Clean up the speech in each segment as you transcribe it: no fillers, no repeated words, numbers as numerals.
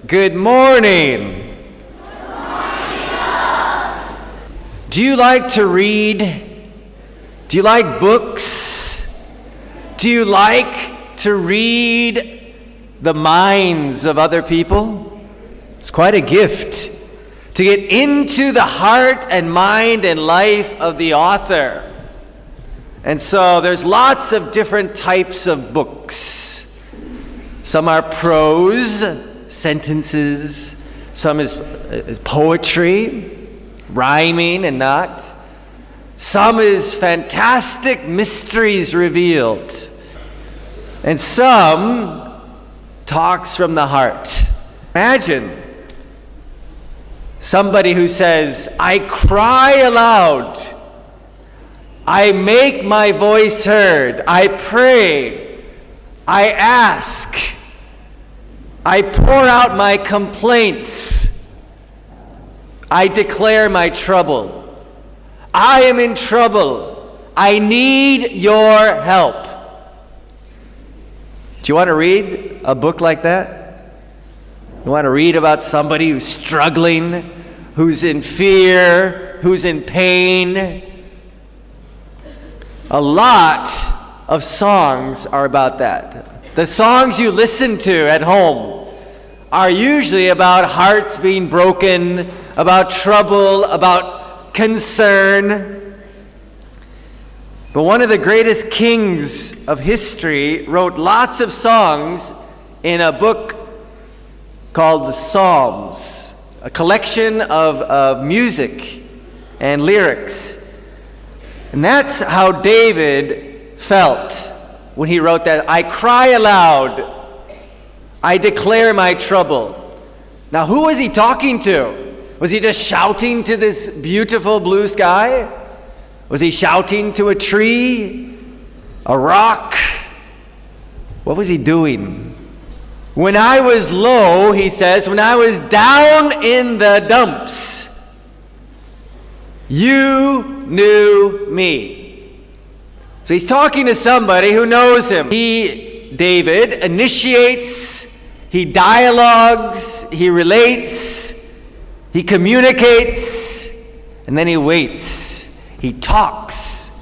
Good morning. Do you like to read? Do you like books? Do you like to read the minds of other people? It's quite a gift to get into the heart and mind and life of the author. And so there's lots of different types of books. Some are prose, sentences. Some is poetry, rhyming and not. Some is fantastic mysteries revealed. And some talks from the heart. Imagine somebody who says, I cry aloud. I make my voice heard. I pray. I ask. I pour out my complaints. I declare my trouble. I am in trouble. I need your help. Do you want to read a book like that? You want to read about somebody who's struggling, who's in fear, who's in pain? A lot of songs are about that. The songs you listen to at home are usually about hearts being broken, about trouble, about concern. But one of the greatest kings of history wrote lots of songs in a book called the Psalms, a collection of music and lyrics. And that's how David felt when he wrote that. I cry aloud. I declare my trouble. Now, who was he talking to? Was he just shouting to this beautiful blue sky? Was he shouting to a tree? A rock? What was he doing? When I was low, he says, when I was down in the dumps, you knew me. So he's talking to somebody who knows him. David, initiates, he dialogues, he relates, he communicates, and then he waits. He talks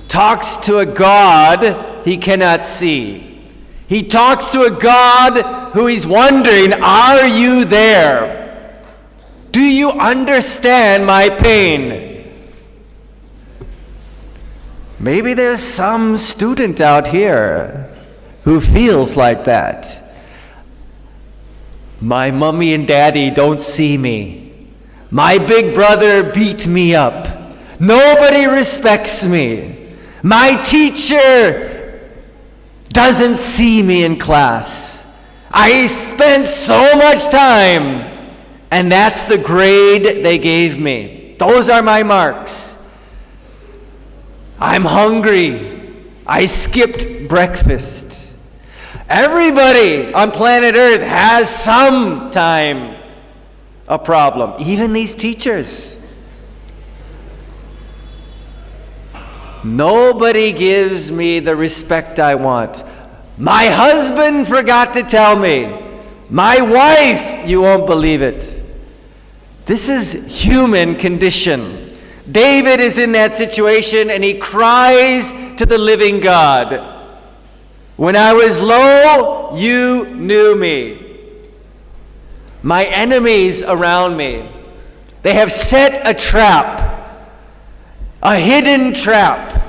to a God he cannot see. He talks to a God who he's wondering, are you there? Do you understand my pain? Maybe there's some student out here who feels like that. My mommy and daddy don't see me. My big brother beat me up. Nobody respects me. My teacher doesn't see me in class. I spent so much time, and that's the grade they gave me. Those are my marks. I'm hungry. I skipped breakfast. Everybody on planet Earth has sometime a problem, even these teachers. Nobody gives me the respect I want. My husband forgot to tell me. My wife, you won't believe it. This is human condition. David is in that situation and he cries to the living God. When I was low, you knew me. My enemies around me, they have set a trap, a hidden trap.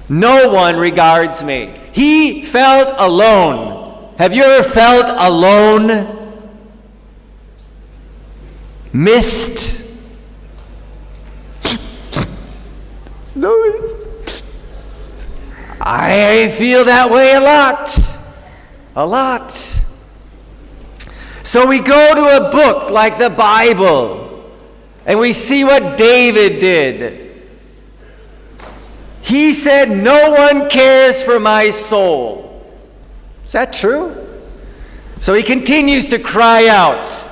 No one regards me. He felt alone. Have you ever felt alone? Missed? No. I feel that way a lot. A lot. So we go to a book like the Bible, and we see what David did. He said, no one cares for my soul. Is that true? So he continues to cry out.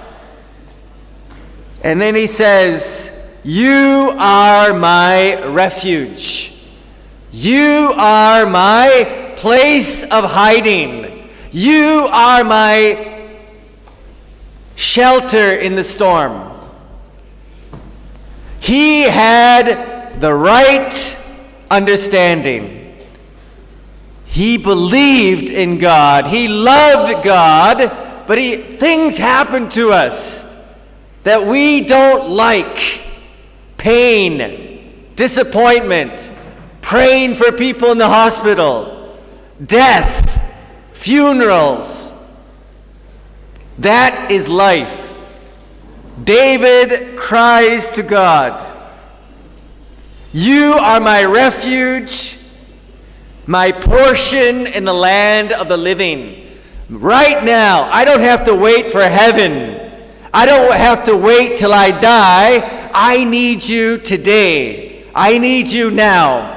And then he says, you are my refuge. You are my place of hiding. You are my shelter in the storm. He had the right understanding. He believed in God. He loved God, but things happen to us that we don't like. Pain, disappointment, praying for people in the hospital, death, funerals. That is life. David cries to God, "You are my refuge, my portion in the land of the living." Right now, I don't have to wait for heaven. I don't have to wait till I die. I need you today. I need you now.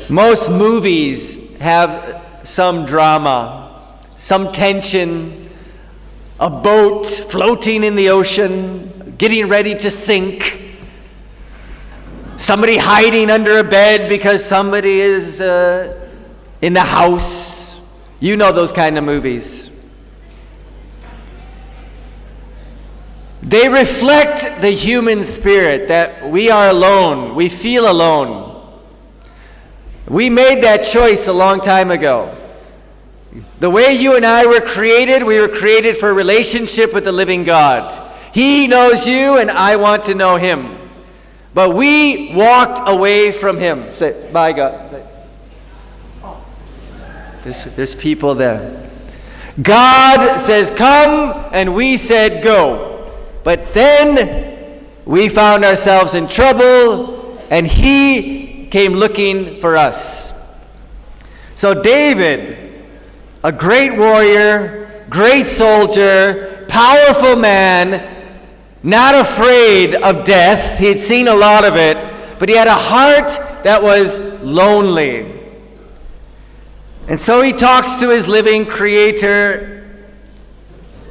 Most movies have some drama, some tension, a boat floating in the ocean, getting ready to sink, somebody hiding under a bed because somebody is in the house. You know those kind of movies. They reflect the human spirit, that we are alone, we feel alone. We made that choice a long time ago. The way you and I were created, we were created for a relationship with the living God. He knows you and I want to know him. But we walked away from him. Say, bye God. There's people there. God says come, and we said go. But then we found ourselves in trouble, and he came looking for us. So David, a great warrior, great soldier, powerful man, not afraid of death. He had seen a lot of it, but he had a heart that was lonely. And so he talks to his living creator,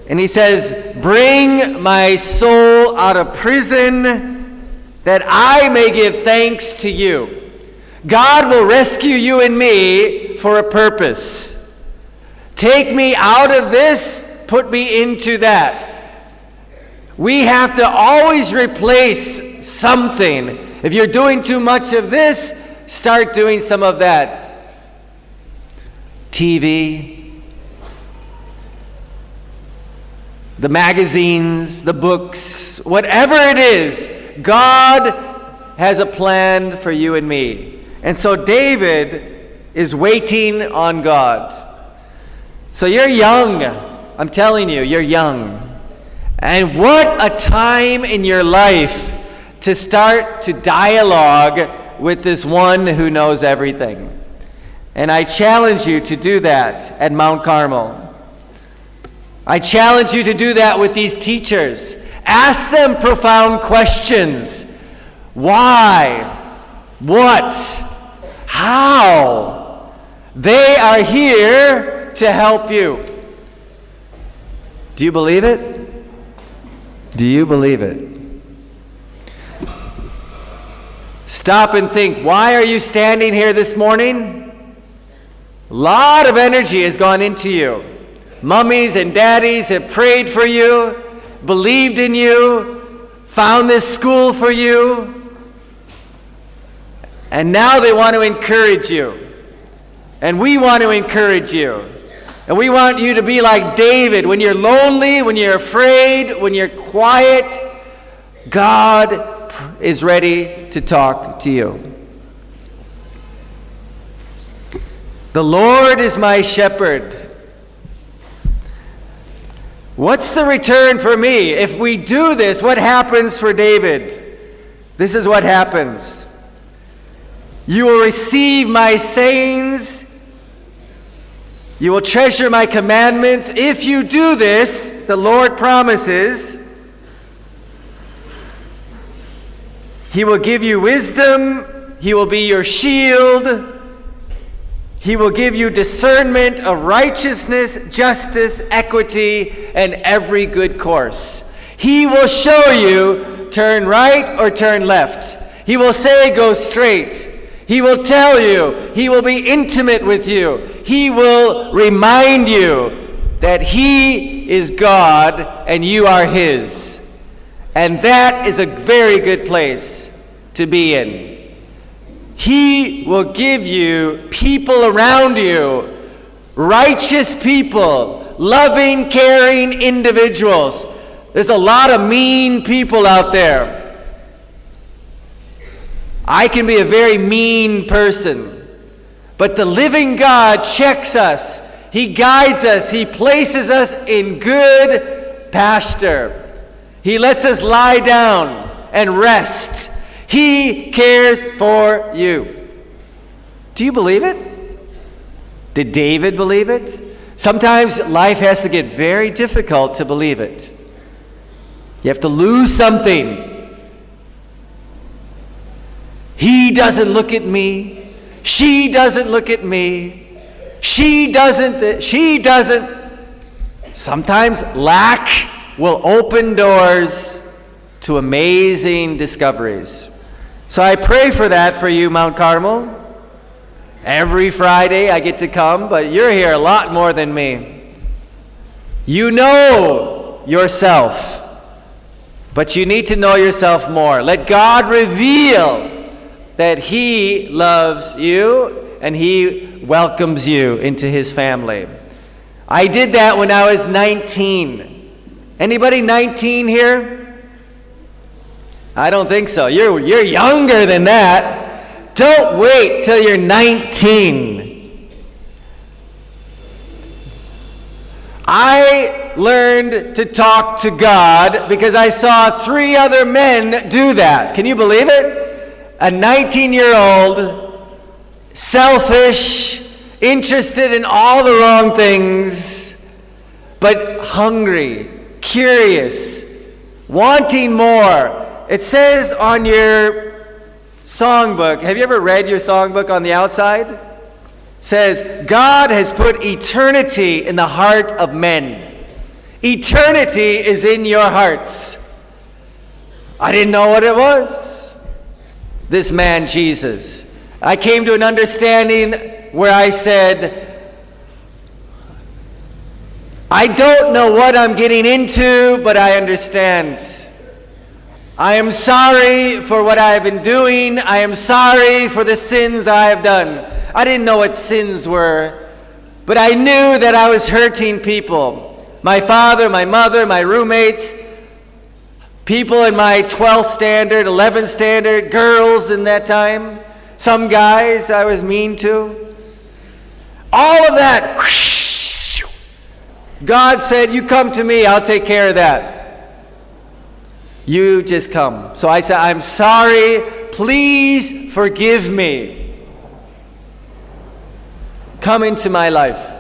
and he says, "Bring my soul out of prison, that I may give thanks to you." God will rescue you and me for a purpose. Take me out of this, put me into that. We have to always replace something. If you're doing too much of this, start doing some of that. TV, the magazines, the books, whatever it is, God has a plan for you and me. And so David is waiting on God. So you're young. I'm telling you, you're young. And what a time in your life to start to dialogue with this one who knows everything. And I challenge you to do that at Mount Carmel. I challenge you to do that with these teachers. Ask them profound questions. Why? What? How? They are here to help you. Do you believe it? Do you believe it? Stop and think, why are you standing here this morning? A lot of energy has gone into you. Mummies and daddies have prayed for you, believed in you, found this school for you, and now they want to encourage you. And we want to encourage you. And we want you to be like David. When you're lonely, when you're afraid, when you're quiet, God is ready to talk to you. The Lord is my shepherd. What's the return for me? If we do this, what happens for David? This is what happens. You will receive my sayings. You will treasure my commandments. If you do this, the Lord promises, He will give you wisdom. He will be your shield. He will give you discernment of righteousness, justice, equity, and every good course. He will show you turn right or turn left. He will say go straight. He will tell you. He will be intimate with you. He will remind you that He is God and you are His. And that is a very good place to be in. He will give you people around you, righteous people, loving, caring individuals. There's a lot of mean people out there. I can be a very mean person, but the living God checks us. He guides us. He places us in good pasture. He lets us lie down and rest. He cares for you. Do you believe it? Did David believe it? Sometimes life has to get very difficult to believe it. You have to lose something. He doesn't look at me. She doesn't look at me. She doesn't. Sometimes lack will open doors to amazing discoveries. So I pray for that for you, Mount Carmel. Every Friday I get to come, but you're here a lot more than me. You know yourself, but you need to know yourself more. Let God reveal that He loves you and He welcomes you into His family. I did that when I was 19. Anybody 19 here? I don't think so. You're younger than that. Don't wait till you're 19. I learned to talk to God because I saw 3 other men do that. Can you believe it? A 19-year-old, selfish, interested in all the wrong things, but hungry, curious, wanting more. It says on your songbook, have you ever read your songbook on the outside? It says, God has put eternity in the heart of men. Eternity is in your hearts. I didn't know what it was. This man, Jesus. I came to an understanding where I said, I don't know what I'm getting into, but I understand. I am sorry for what I have been doing. I am sorry for the sins I have done. I didn't know what sins were, but I knew that I was hurting people. My father, my mother, my roommates, people in my 12th standard, 11th standard, girls in that time, some guys I was mean to. All of that. God said, you come to me, I'll take care of that. You just come. So I said, I'm sorry, please forgive me. Come into my life.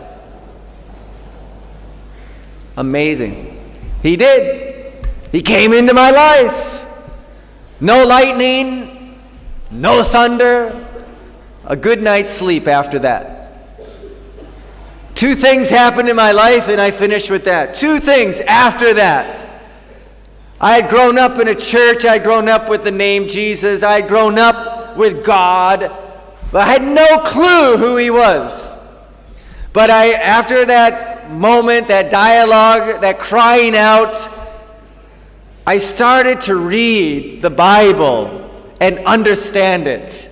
Amazing. He did. He came into my life. No lightning, no thunder, a good night's sleep after that. 2 things happened in my life, and I finished with that. 2 things after that. I had grown up in a church. I had grown up with the name Jesus. I had grown up with God, but I had no clue who He was. But after that moment, that dialogue, that crying out, I started to read the Bible and understand it.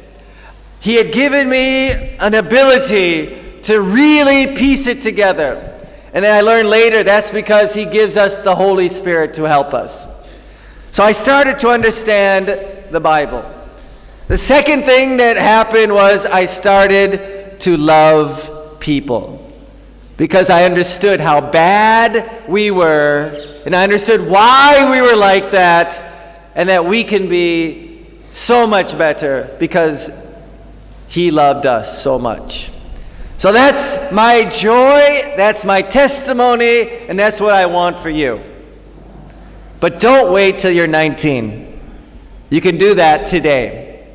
He had given me an ability to really piece it together. And then I learned later that's because He gives us the Holy Spirit to help us. So I started to understand the Bible. The second thing that happened was I started to love people, because I understood how bad we were, and I understood why we were like that, and that we can be so much better because He loved us so much. So that's my joy, that's my testimony, and that's what I want for you. But don't wait till you're 19. You can do that today.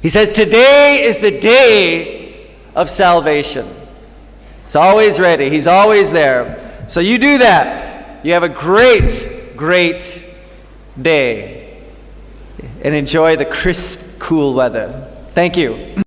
He says today is the day of salvation. It's always ready. He's always there. So you do that. You have a great, great day. And enjoy the crisp, cool weather. Thank you.